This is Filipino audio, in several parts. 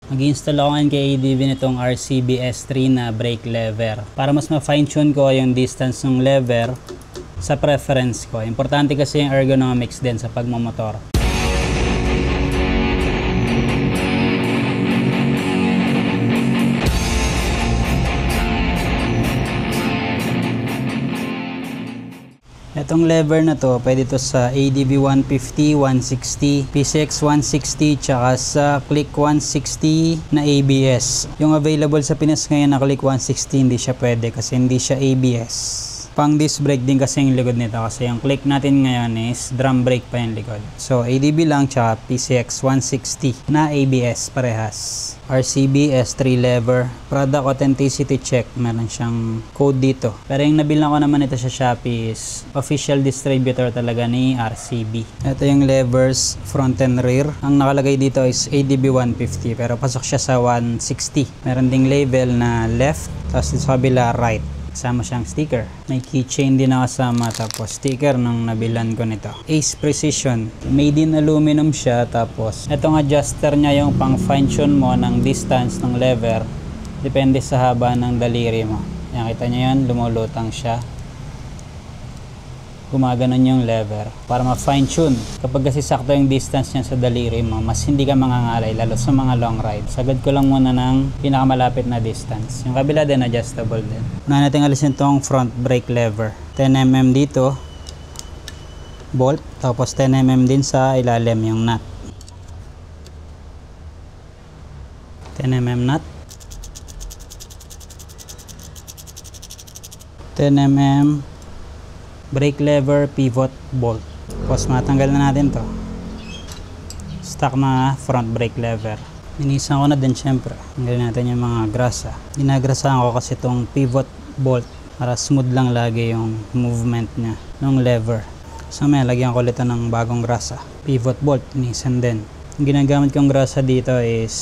Mag-install ako ngayon kay ADB nitong RCB S3 na brake lever. Para mas ma-fine tune ko yung distance ng lever sa preference ko. Importante kasi yung ergonomics din sa pagmamotor. Itong lever na to, pwede to sa ADB 150, 160, PCX 160, tsaka sa Click 160 na ABS. Yung available sa Pinas ngayon na Click 160, hindi siya pwede kasi hindi siya ABS. Pang disc brake din kasi yung likod nito kasi yung Click natin ngayon is drum brake pa yung likod. So ADB lang tsaka PCX 160 na ABS parehas. RCB S3 lever. Product authenticity check. Meron siyang code dito. Pero yung nabilang ko naman ito sa Shopee is official distributor talaga ni RCB. Ito yung levers front and rear. Ang nakalagay dito is ADB 150 pero pasok siya sa 160. Meron ding label na left tapos sa kabila right. Kasama siyang sticker. May keychain din nakasama tapos sticker ng nabilan ko nito. Ace Precision. Made in aluminum siya tapos itong adjuster niya yung pang fine tune mo ng distance ng lever. Depende sa haba ng daliri mo. Yan, kita niyo yan, lumulutang siya. Gumaganon yung lever para ma-fine tune. Kapag kasi sakto yung distance niya sa daliri mo, mas hindi ka mangangalay lalo sa mga long ride. Sagad ko lang muna ng pinakamalapit na distance. Yung kabila din adjustable din. Una natin alisin tong front brake lever. 10mm dito, bolt, tapos 10mm din sa ilalim yung nut. 10mm nut. 10mm brake lever pivot bolt. Tapos matanggal na natin to. Stock na front brake lever. Linisan ko na din syempre. Tanggalin natin yung mga grasa. Ginagrasahan ko kasi itong pivot bolt para smooth lang lagi yung movement niya ng lever. So may lagyan ko ulit ng bagong grasa. Pivot bolt, linisan din. Yung ginagamit kong grasa dito is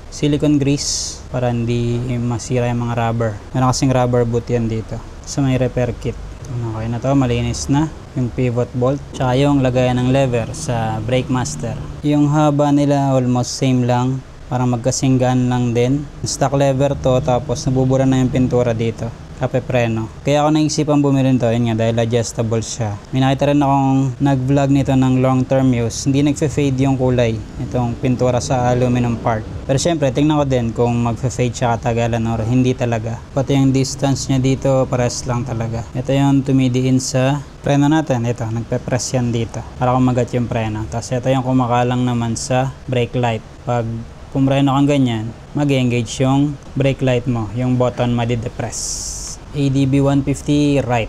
silicone grease para hindi masira yung mga rubber. Meron kasing rubber boot yan dito. So may repair kit. Okay na to, malinis na yung pivot bolt tsaka yung lagayan ng lever sa brake master. Yung haba nila almost same lang, parang magkasinggaan lang din. Stock lever to tapos nabubura na yung pintura dito, kape preno. Kaya ako naisipan bumili nito yun nga dahil adjustable siya. May nakita rin akong nag-vlog nito ng long term use, hindi nagfe-fade yung kulay itong pintura sa aluminum part. Pero syempre tingnan ko din kung magfe-fade siya katagalan or hindi talaga. Pati yung distance niya dito pares lang talaga. Ito yung tumidiin sa preno natin. Ito, nagpe-press yan dito para kumagat yung preno. Tapos ito yung kumakalang naman sa brake light. Pag kumreno kang ganyan, mag-engage yung brake light mo, yung button madi-depress. ADB 150 right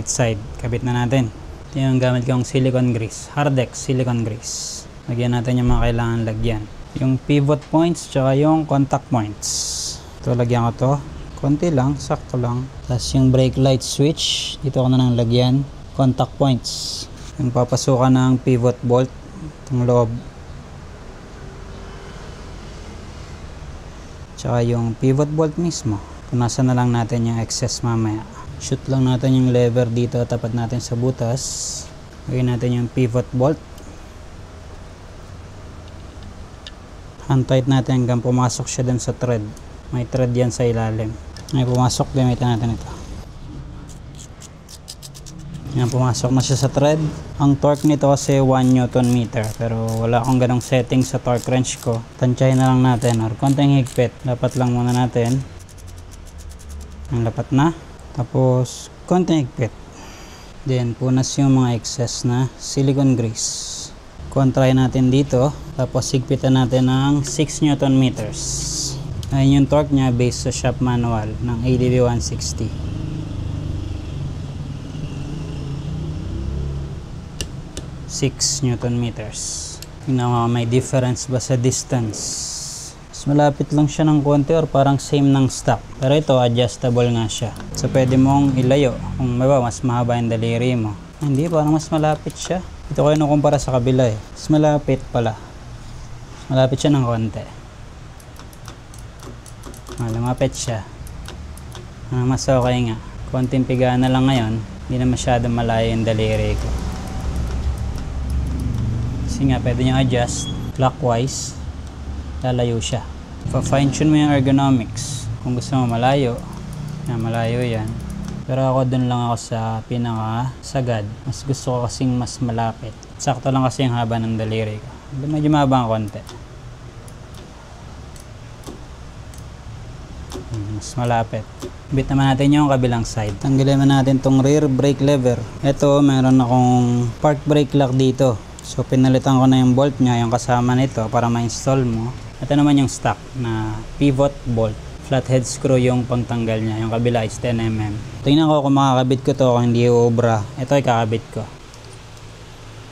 side, kabit na natin. Ito yung gamit kong silicone grease, Hardex silicone grease. Lagyan natin yung mga kailangan lagyan, yung pivot points tsaka yung contact points. Ito lagyan ko to, konti lang, sakto lang. Tapos yung brake light switch, dito ko na nang lagyan. Contact points, yung papasukan ng pivot bolt, itong loob. Tsaka yung pivot bolt mismo. Punasan na lang natin yung excess mamaya. Shoot lang natin yung lever dito, tapat natin sa butas. Lagyan natin yung pivot bolt. Hand tight natin hanggang pumasok siya dun sa thread. May thread yan sa ilalim. May pumasok, gamitin natin ito. Yan, pumasok na siya sa thread. Ang torque nito kasi 1 Nm, pero wala akong ganong setting sa torque wrench ko. Tansyahin na lang natin or konting higpit. Dapat lang muna natin. Ang lapat na. Tapos konting higpit. Then punas yung mga excess na silicone grease. Kontray natin dito. Tapos higpitan natin ng 6 Nm. Ayun yung torque niya based sa shop manual ng ADB 160. 6 Nm. Tingnan mo may difference ba sa distance. Mas malapit lang siya ng konti or parang same ng stock. Pero ito adjustable nga siya. So pwede mong ilayo kung mas mahaba yung daliri mo. Hindi, parang mas malapit siya. Ito ko yung kumpara sa kabila eh. Mas malapit pala. Malapit siya ng konti. Lumapit siya. Mas okay nga. Konting pigaan na lang ngayon. Hindi na masyadong malayo yung daliri ko. Kasi nga pwede nyo adjust clockwise. Lalayo siya. Pa-fine tune mo yung ergonomics. Kung gusto mo malayo, malayo yan. Pero ako dun lang ako sa pinaka sagad. Mas gusto ko kasing mas malapit. Sakto lang kasi yung haba ng daliri ko. Medyo mahaba ang konti. Mas malapit. Bit naman natin yung kabilang side. Tanggalin naman natin tong rear brake lever. Ito, meron akong park brake lock dito. So pinalitan ko na yung bolt nya, yung kasama nito para ma-install mo. Ito naman yung stock na pivot bolt. Flathead screw yung pangtanggal niya. Yung kabila is 10mm. Tingnan ko kung makakabit ko to kung hindi uubra. Ito ay kakabit ko.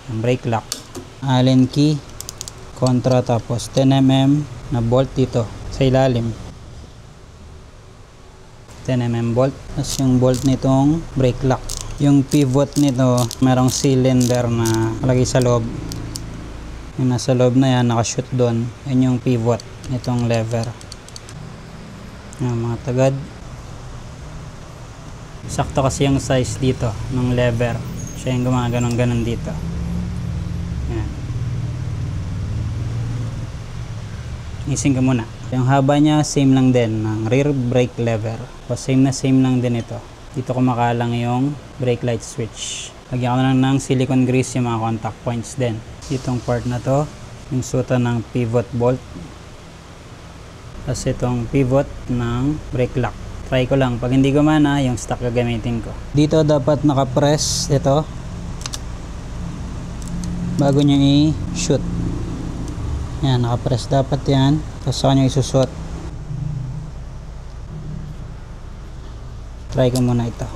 Yung brake lock. Allen key. Kontra tapos 10mm na bolt dito sa ilalim. 10mm bolt. Tapos yung bolt nitong brake lock. Yung pivot nito, merong cylinder na lagay sa loob. Yung nasa loob na yan, nakashoot doon. Yan yung pivot nitong lever. Yan mga tagad. Sakto kasi yung size dito ng lever. Siya yung gumaganon-ganon dito. Yan. Ising ka muna. Yung haba niya, same lang din ng rear brake lever. O same na same lang din ito. Dito kumakalang yung brake light switch. Lagyan ko na lang ng silicone grease yung mga contact points din. Itong part na to, yung suta ng pivot bolt. Tapos itong pivot ng brake lock. Try ko lang. Pag hindi gumana, yung stock gagamitin ko. Dito dapat nakapress ito bago nyo i-shoot. Yan, nakapress dapat yan. Tapos saka nyo isusot. Try ko muna ito.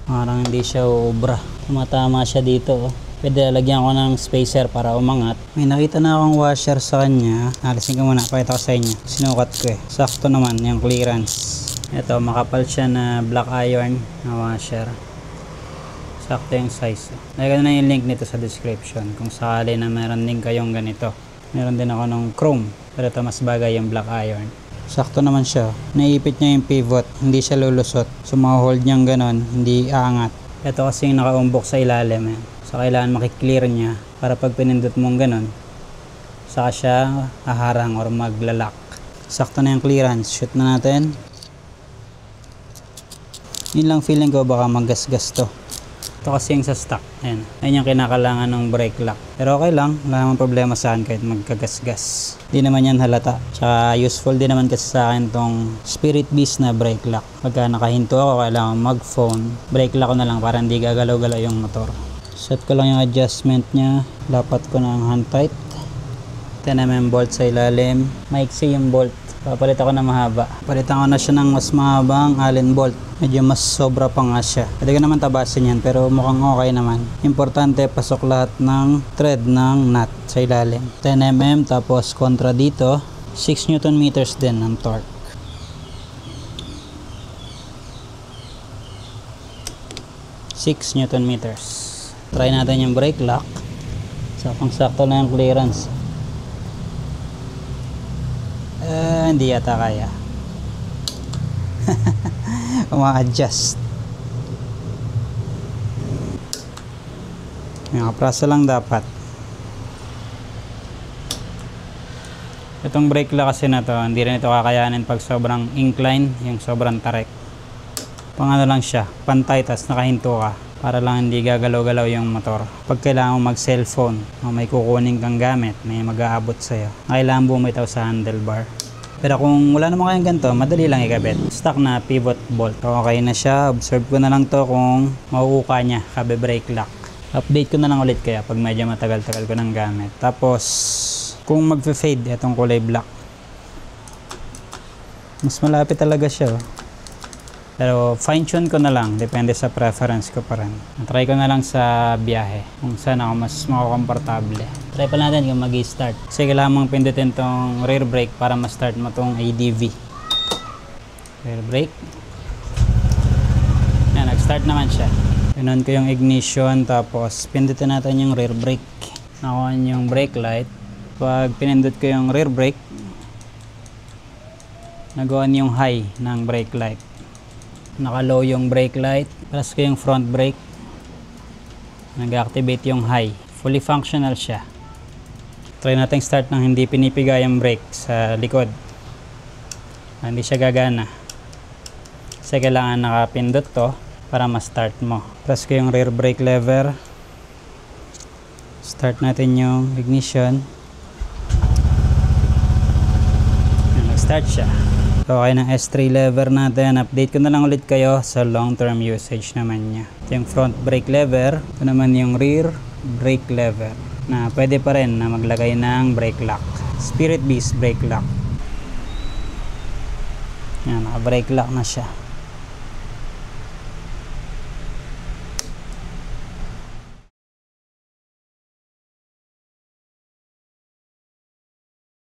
Parang hindi siya uubra. Tumatama siya dito. Pwede lalagyan ko ng spacer para umangat. May nakita na akong washer sa kanya. Alisin ko muna. Pakita ko sa inyo. Sinukat ko eh. Sakto naman yung clearance. Ito, makapal siya na black iron na washer. Sakto yung size. Lagyan na yung link nito sa description. Kung sakali na meron din kayong ganito. Meron din ako ng chrome. Pero ito mas bagay yung black iron. Sakto naman siya. Naipit niya yung pivot. Hindi siya lulusot. So ma-hold niyang ganon. Hindi aangat. Ito kasi yung nakaumbok sa ilalim. So kailangan makiklear niya para pag pinindot mong ganon, saka siya haharang or maglalak. Sakto na yung clearance. Shoot na natin. Yun lang feeling ko, baka maggasgas to. Ito kasi yung sa stock. Ayan. Ayan yung kinakalangan ng brake lock. Pero okay lang. Wala namang problema sa akin kahit magkagasgas. Di naman yan halata. Tsaka useful din naman kasi sa akin tong Spirit Beast na brake lock. Pagka nakahinto ako, kailangan mag-phone. Brake lock ko na lang para hindi gagalaw-galaw yung motor. Set ko lang yung adjustment nya. Lapat ko ng hand tight. 10mm bolt sa ilalim. Maiksi yung bolt. Papalit ako na mahaba. Palitan ko na siya ng mas mahabang Allen bolt. Medyo mas sobra pa nga siya. Pwede ko naman tabasin yan pero mukhang okay naman. Importante pasok lahat ng thread ng nut sa ilalim. 10mm tapos kontra dito. 6 Nm din ang torque. Nm. Try natin yung brake lock. Saktong-sakto na yung clearance. Hindi yata kaya. Uma-adjust. Yung kapraso lang dapat. Itong brake lock kasi na to, hindi rin ito kakayanin pag sobrang incline, yung sobrang tarik. Pangano lang siya, pantay tas nakahinto ka. Para lang hindi gagalaw-galaw yung motor. Pag kailangan mo mag-cellphone, o may kukunin kang gamit, may mag-aabot sa'yo, kailangan bumitaw sa handlebar. Pero kung wala naman kayong ganito, madali lang ikabit. Stock na pivot bolt. Okay na siya. Observe ko na lang to kung mauuka niya. Kabe brake lock. Update ko na lang ulit kaya pag medyo matagal-tagal ko ng gamit. Tapos, kung magfe-fade itong kulay black, mas malapit talaga siya. Pero fine tune ko na lang. Depende sa preference ko pa rin. Try ko na lang sa biyahe. Kung saan ako mas makakomportable. Try pa natin kung mag-i-start. Kasi kailangan mong pindutin tong rear brake para ma-start mo tong ADV. Rear brake. Yan, nag-start naman siya. Pinon ko yung ignition tapos pindutin natin yung rear brake. Nakuha yung brake light. Pag pinindot ko yung rear brake, nag-on yung high ng brake light. Naka-low yung brake light. Press ko yung front brake. Nag-activate yung high. Fully functional siya. Try natin start ng hindi pinipiga yung brake sa likod. Hindi siya gagana. Kasi kailangan nakapindot to para ma-start mo. Press ko yung rear brake lever. Start natin yung ignition. Nag-start siya. So okay ng S3 lever natin. Update ko na lang ulit kayo sa long-term usage naman niya. Ito yung front brake lever. Ito naman yung rear brake lever, na pwede pa rin na maglagay ng brake lock. Spirit Beast brake lock. Yan, naka-brake lock na siya.